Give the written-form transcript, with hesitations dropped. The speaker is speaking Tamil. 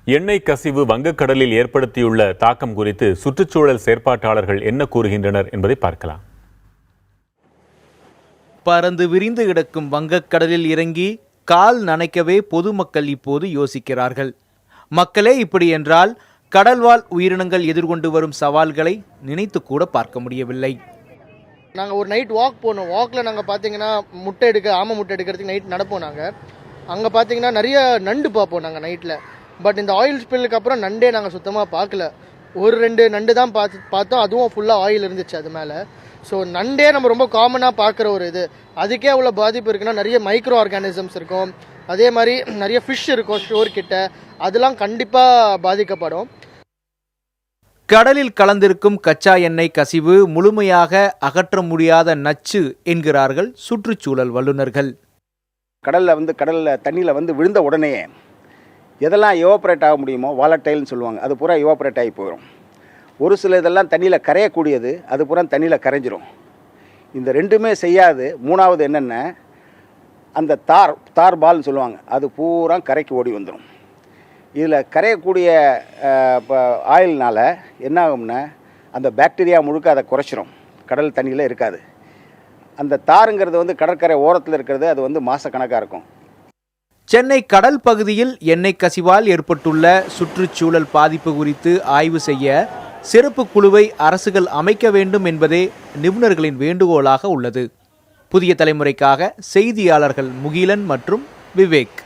எண்ணெய் கசிவு வங்கக்கடலில் ஏற்படுத்தியுள்ள தாக்கம் குறித்து சுற்றுச்சூழல் செயற்பாட்டாளர்கள் என்ன கூறுகின்றனர் என்பதை பார்க்கலாம். பறந்து விரிந்து கிடக்கும் வங்கக்கடலில் இறங்கி கால் நனைக்கவே பொதுமக்கள் இப்போது யோசிக்கிறார்கள். மக்களே இப்படி என்றால் கடல்வாழ் உயிரினங்கள் எதிர்கொண்டு வரும் சவால்களை நினைத்து கூட பார்க்க முடியவில்லை. நாங்கள் ஒரு நைட் வாக் போனோம். வாக்கில் நாங்கள் பார்த்தீங்கன்னா ஆமை முட்டை எடுக்கிறதுக்கு நைட் நடப்போம். நாங்கள் அங்கே பார்த்தீங்கன்னா நிறைய நண்டு பார்ப்போம் நாங்கள் நைட்டில். பட் இந்த ஆயில் ஸ்பில்லுக்கு அப்புறம் நண்டே நாங்கள் சுத்தமாக பார்க்கல. ஒரு 2 நண்டு தான் பார்த்தோம், அதுவும் ஃபுல்லாக ஆயில் இருந்துச்சு அது மேலே. ஸோ நண்டே நம்ம ரொம்ப காமனாக பார்க்குற ஒரு இது, அதுக்கே அவ்வளோ பாதிப்பு இருக்குன்னா நிறைய மைக்ரோ ஆர்கானிசம்ஸ் இருக்கும், அதே மாதிரி நிறைய ஃபிஷ் இருக்கும் ஷோர் கிட்ட, அதெல்லாம் கண்டிப்பாக பாதிக்கப்படும். கடலில் கலந்திருக்கும் கச்சா எண்ணெய் கசிவு முழுமையாக அகற்ற முடியாத நச்சு என்கிறார்கள் சுற்றுச்சூழல் வல்லுநர்கள். கடலில் தண்ணியில் விழுந்த உடனே எதெல்லாம் எவாப்ரேட் ஆக முடியுமோ வாலட்டைல்னு சொல்லுவாங்க, அது பூரா எவாப்ரேட் ஆகி போயிடும். ஒரு சில இதெல்லாம் தண்ணியில் கரையக்கூடியது, அது பூரா தண்ணியில் கரைஞ்சிரும். இந்த ரெண்டுமே செய்யாது. மூணாவது என்னென்ன, அந்த தார் பால்னு சொல்லுவாங்க, அது பூரா கரைக்கு ஓடி வந்துடும். இதில் கரையக்கூடிய ஆயில்னால் என்ன ஆகும்னா அந்த பாக்டீரியா முழுக்க அதை குறைச்சிரும், கடல் தண்ணியில் இருக்காது. அந்த தாருங்கிறது கடற்கரை ஓரத்தில் இருக்கிறது, அது மாசக்கணக்காக இருக்கும். சென்னை கடல் பகுதியில் எண்ணெய் கசிவால் ஏற்பட்டுள்ள சுற்றுச்சூழல் பாதிப்பு குறித்து ஆய்வு செய்ய சிறப்பு குழுவை அரசுகள் அமைக்க வேண்டும் என்பதே நிபுணர்களின் வேண்டுகோளாக உள்ளது. புதிய தலைமுறைக்காக செய்தியாளர்கள் முகிலன் மற்றும் விவேக்.